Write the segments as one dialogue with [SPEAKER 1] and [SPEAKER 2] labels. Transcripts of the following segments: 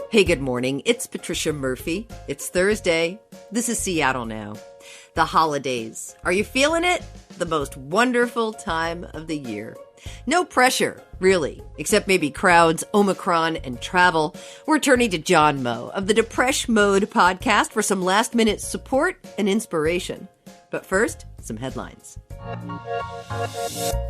[SPEAKER 1] Hey, good morning. It's Patricia Murphy. It's Thursday. This is Seattle Now. The holidays. Are you feeling it? The most wonderful time of the year. No pressure, really, except maybe crowds, Omicron, and travel. We're turning to John Moe of the Depresh Mode podcast for some last-minute support and inspiration. But first, some headlines.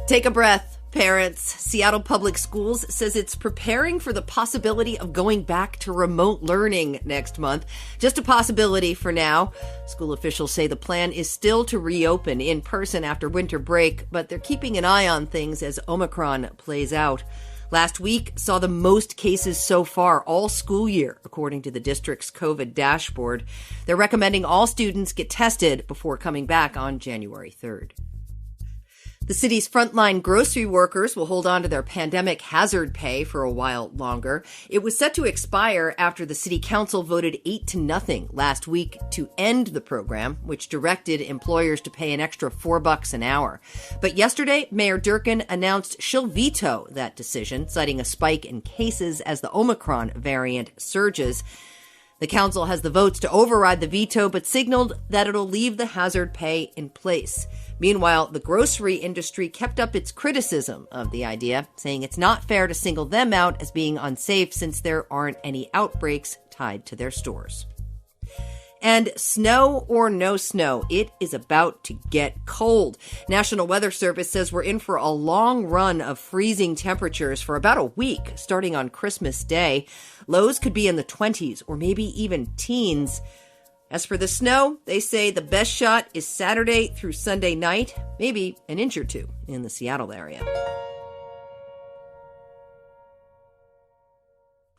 [SPEAKER 1] Take a breath. Parents, Seattle Public Schools says it's preparing for the possibility of going back to remote learning next month. Just a possibility for now. School officials say the plan is still to reopen in person after winter break, but they're keeping an eye on things as Omicron plays out. Last week saw the most cases so far all school year, according to the district's COVID dashboard. They're recommending all students get tested before coming back on January 3rd. The city's frontline grocery workers will hold on to their pandemic hazard pay for a while longer. It was set to expire after the city council voted 8-0 last week to end the program, which directed employers to pay an extra $4 an hour. But yesterday, Mayor Durkin announced she'll veto that decision, citing a spike in cases as the Omicron variant surges. The council has the votes to override the veto, but signaled that it'll leave the hazard pay in place. Meanwhile, the grocery industry kept up its criticism of the idea, saying it's not fair to single them out as being unsafe since there aren't any outbreaks tied to their stores. And snow or no snow, it is about to get cold. National Weather Service says we're in for a long run of freezing temperatures for about a week, starting on Christmas Day. Lows could be in the 20s or maybe even teens. As for the snow, they say the best shot is Saturday through Sunday night, maybe an inch or two in the Seattle area.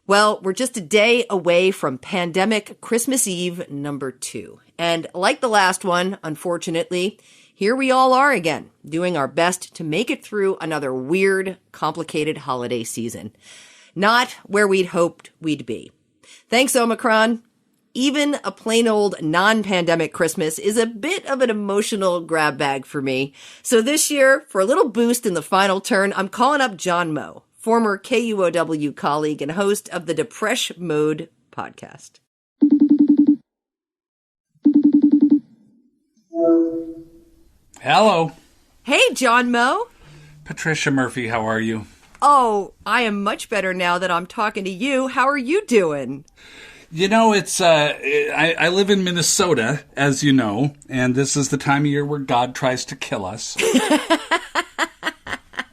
[SPEAKER 1] Well, we're just a day away from pandemic Christmas Eve number 2. And like the last one, unfortunately, here we all are again, doing our best to make it through another weird, complicated holiday season. Not where we'd hoped we'd be. Thanks, Omicron. Even a plain old non-pandemic Christmas is a bit of an emotional grab bag for me. So this year, for a little boost in the final turn, I'm calling up John Moe, former KUOW colleague and host of the Depresh Mode podcast.
[SPEAKER 2] Hello.
[SPEAKER 1] Hey, John Moe.
[SPEAKER 2] Patricia Murphy, how are you?
[SPEAKER 1] Oh, I am much better now that I'm talking to you. How are you doing?
[SPEAKER 2] You know, I live in Minnesota, as you know, and this is the time of year where God tries to kill us.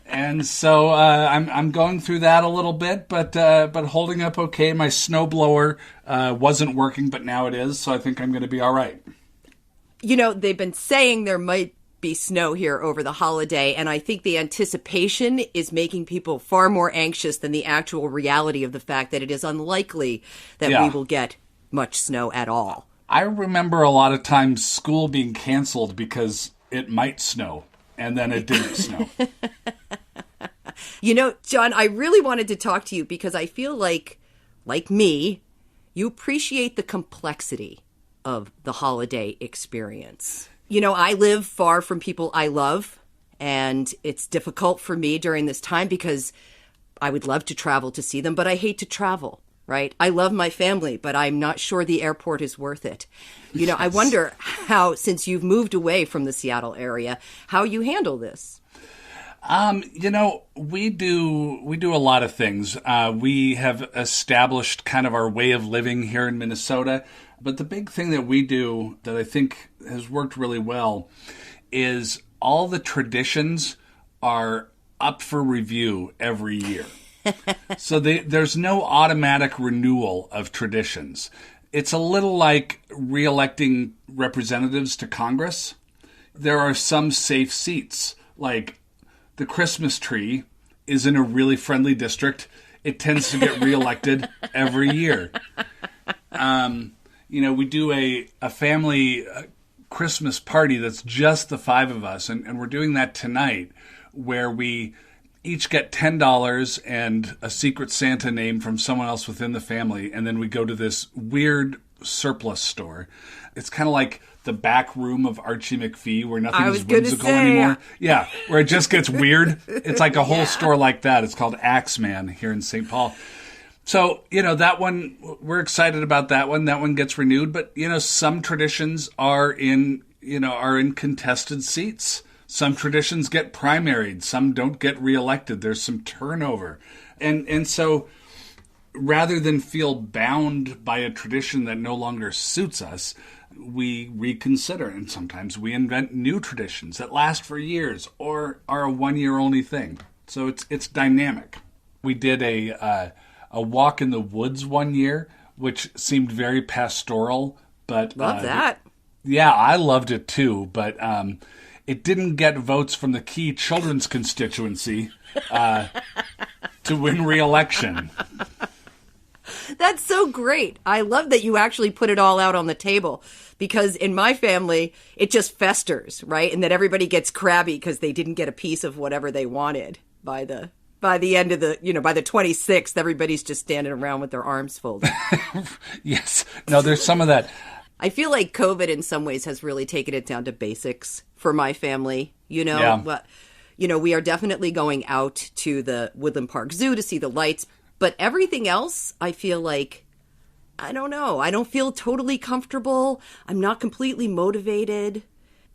[SPEAKER 2] And so I'm going through that a little bit, but holding up okay. My snowblower wasn't working, but now it is, so I think I'm going to be all right.
[SPEAKER 1] You know, they've been saying there might be snow here over the holiday, and I think the anticipation is making people far more anxious than the actual reality of the fact that it is unlikely that we will get much snow at all.
[SPEAKER 2] I remember a lot of times school being canceled because it might snow, and then it didn't snow.
[SPEAKER 1] You know, John, I really wanted to talk to you because I feel like me, you appreciate the complexity of the holiday experience. You know, I live far from people I love, and it's difficult for me during this time because I would love to travel to see them, but I hate to travel, right? I love my family, but I'm not sure the airport is worth it. You know, I wonder how, since you've moved away from the Seattle area, how you handle this.
[SPEAKER 2] You know, we do a lot of things. We have established kind of our way of living here in Minnesota. But the big thing that we do that I think has worked really well is all the traditions are up for review every year. So there's no automatic renewal of traditions. It's a little like reelecting representatives to Congress. There are some safe seats, like the Christmas tree is in a really friendly district. It tends to get reelected every year. You know, we do a family Christmas party that's just the 5 of us, and we're doing that tonight, where we each get $10 and a Secret Santa name from someone else within the family, and then we go to this weird surplus store. It's kind of like the back room of Archie McPhee where nothing is whimsical anymore. Yeah, where it just gets weird. It's like a whole store like that. It's called Axeman here in St. Paul. So, that one, we're excited about that one. That one gets renewed. But, some traditions are in contested seats. Some traditions get primaried. Some don't get reelected. There's some turnover. And so rather than feel bound by a tradition that no longer suits us, we reconsider. And sometimes we invent new traditions that last for years or are a one-year only thing. So it's dynamic. We did a walk in the woods one year, which seemed very pastoral, but
[SPEAKER 1] love that.
[SPEAKER 2] Yeah, I loved it too, but it didn't get votes from the key children's constituency to win re-election.
[SPEAKER 1] That's so great. I love that you actually put it all out on the table, because in my family, it just festers, right? And that everybody gets crabby because they didn't get a piece of whatever they wanted by the end of by the 26th, everybody's just standing around with their arms folded.
[SPEAKER 2] Yes. No, there's some of that.
[SPEAKER 1] I feel like COVID in some ways has really taken it down to basics for my family.
[SPEAKER 2] Yeah.
[SPEAKER 1] But, we are definitely going out to the Woodland Park Zoo to see the lights. But everything else, I feel like, I don't know. I don't feel totally comfortable. I'm not completely motivated.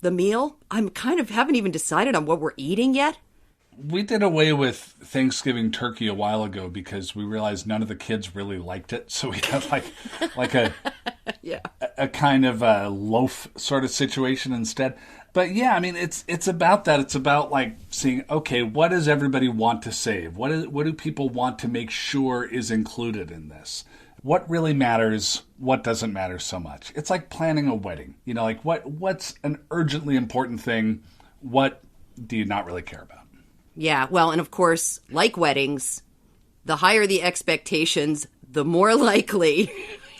[SPEAKER 1] The meal, haven't even decided on what we're eating yet.
[SPEAKER 2] We did away with Thanksgiving turkey a while ago because we realized none of the kids really liked it. So we had like a
[SPEAKER 1] yeah,
[SPEAKER 2] a kind of a loaf sort of situation instead. But yeah, I mean, it's about that. It's about like seeing, okay, what does everybody want to save? What do people want to make sure is included in this? What really matters? What doesn't matter so much? It's like planning a wedding. Like what's an urgently important thing? What do you not really care about?
[SPEAKER 1] Yeah, well, and of course, like weddings, the higher the expectations, the more likely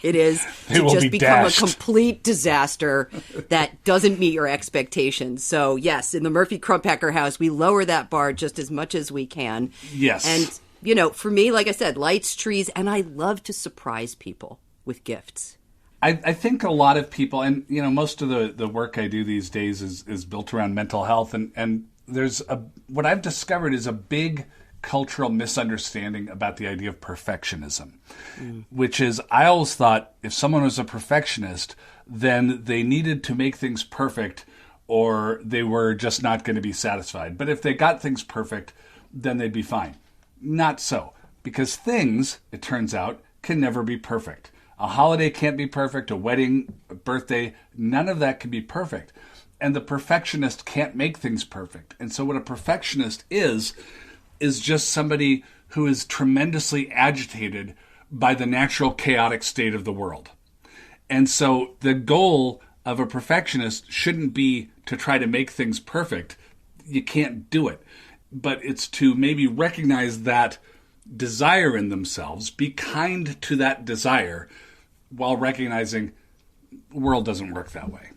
[SPEAKER 1] it is to just become a complete disaster that doesn't meet your expectations. So, yes, in the Murphy Crumpacker house, we lower that bar just as much as we can.
[SPEAKER 2] Yes.
[SPEAKER 1] And, for me, like I said, lights, trees, and I love to surprise people with gifts.
[SPEAKER 2] I think a lot of people, and, most of the work I do these days is built around mental health, and there's what I've discovered is a big cultural misunderstanding about the idea of perfectionism, which is I always thought if someone was a perfectionist, then they needed to make things perfect or they were just not going to be satisfied. But if they got things perfect, then they'd be fine. Not so, because things, it turns out, can never be perfect. A holiday can't be perfect, a wedding, a birthday, none of that can be perfect. And the perfectionist can't make things perfect. And so what a perfectionist is just somebody who is tremendously agitated by the natural chaotic state of the world. And so the goal of a perfectionist shouldn't be to try to make things perfect. You can't do it. But it's to maybe recognize that desire in themselves, be kind to that desire, while recognizing the world doesn't work that way.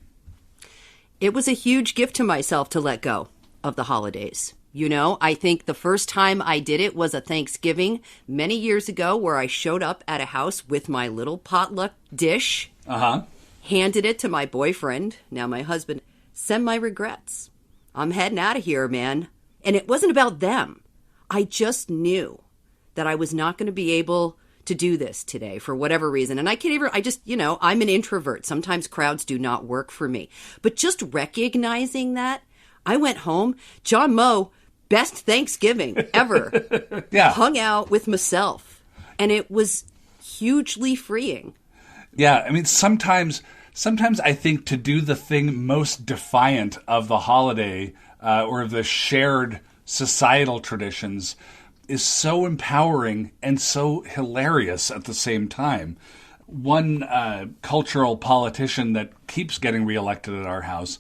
[SPEAKER 1] It was a huge gift to myself to let go of the holidays. I think the first time I did it was a Thanksgiving many years ago where I showed up at a house with my little potluck dish, handed it to my boyfriend, now my husband, send my regrets. I'm heading out of here, man. And it wasn't about them. I just knew that I was not going to be able to do this today for whatever reason. And I'm an introvert. Sometimes crowds do not work for me. But just recognizing that, I went home. John Moe, best Thanksgiving ever.
[SPEAKER 2] Yeah.
[SPEAKER 1] Hung out with myself. And it was hugely freeing.
[SPEAKER 2] Yeah. I mean, sometimes I think to do the thing most defiant of the holiday or the shared societal traditions is so empowering and so hilarious at the same time. One cultural politician that keeps getting reelected at our house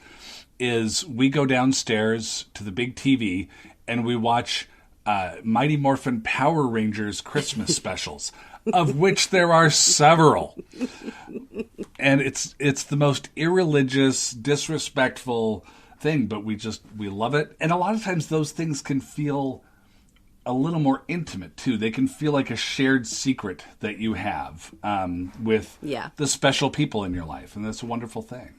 [SPEAKER 2] is we go downstairs to the big TV and we watch Mighty Morphin Power Rangers Christmas specials, of which there are several. And it's the most irreligious, disrespectful thing, but we love it. And a lot of times those things can feel a little more intimate too. They can feel like a shared secret that you have with the special people in your life, and that's a wonderful thing.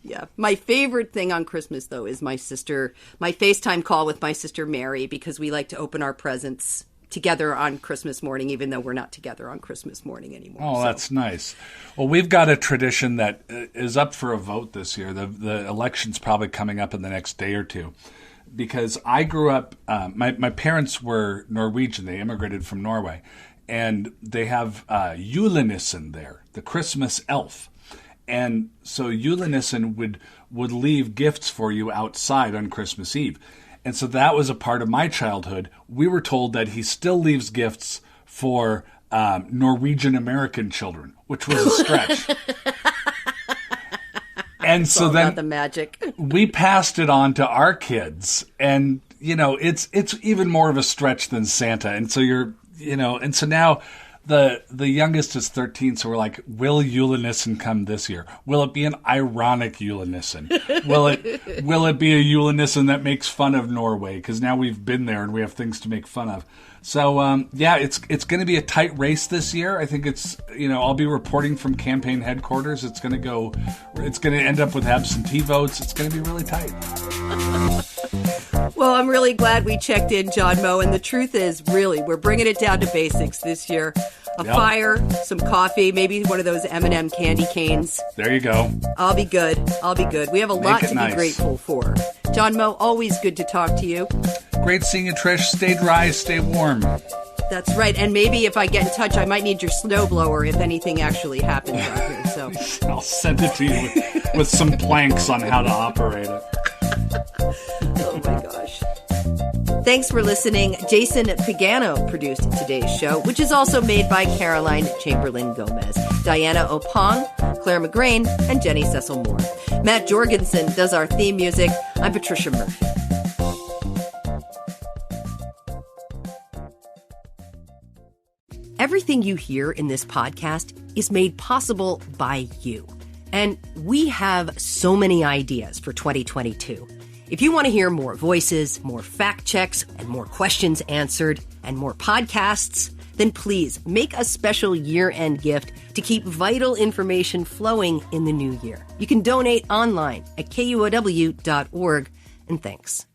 [SPEAKER 1] Yeah. My favorite thing on Christmas, though, is my FaceTime call with my sister Mary, because we like to open our presents together on Christmas morning, even though we're not together on Christmas morning anymore.
[SPEAKER 2] Oh, that's nice. Well, we've got a tradition that is up for a vote this year. The election's probably coming up in the next day or two. Because I grew up, my parents were Norwegian. They immigrated from Norway. And they have julenissen there, the Christmas elf. And so julenissen would leave gifts for you outside on Christmas Eve. And so that was a part of my childhood. We were told that he still leaves gifts for Norwegian American children, which was a stretch. And
[SPEAKER 1] it's
[SPEAKER 2] so
[SPEAKER 1] all
[SPEAKER 2] then
[SPEAKER 1] about the magic.
[SPEAKER 2] We passed it on to our kids, and it's even more of a stretch than Santa. And so and so now the youngest is 13, so we're like, will julenissen come this year? Will it be an ironic julenissen? Will it be a julenissen that makes fun of Norway? Because now we've been there and we have things to make fun of. So, it's going to be a tight race this year. I think I'll be reporting from campaign headquarters. It's going to end up with absentee votes. It's going to be really tight.
[SPEAKER 1] Well, I'm really glad we checked in, John Moe. And the truth is, really, we're bringing it down to basics this year. A fire, some coffee, maybe one of those M&M candy canes.
[SPEAKER 2] There you go.
[SPEAKER 1] I'll be good. We have a lot to be grateful for. John Moe, always good to talk to you.
[SPEAKER 2] Great seeing you, Trish. Stay dry, stay warm.
[SPEAKER 1] That's right. And maybe if I get in touch, I might need your snowblower if anything actually happens out here. So
[SPEAKER 2] I'll send it to you with some planks on how to operate it.
[SPEAKER 1] Oh, my gosh. Thanks for listening. Jason Pagano produced today's show, which is also made by Caroline Chamberlain Gomez, Diana Opong, Clare McGrane, and Jenny Cecil Moore. Matt Jorgensen does our theme music. I'm Patricia Murphy. Everything you hear in this podcast is made possible by you. And we have so many ideas for 2022. If you want to hear more voices, more fact checks, and more questions answered, and more podcasts, then please make a special year-end gift to keep vital information flowing in the new year. You can donate online at KUOW.org, and thanks.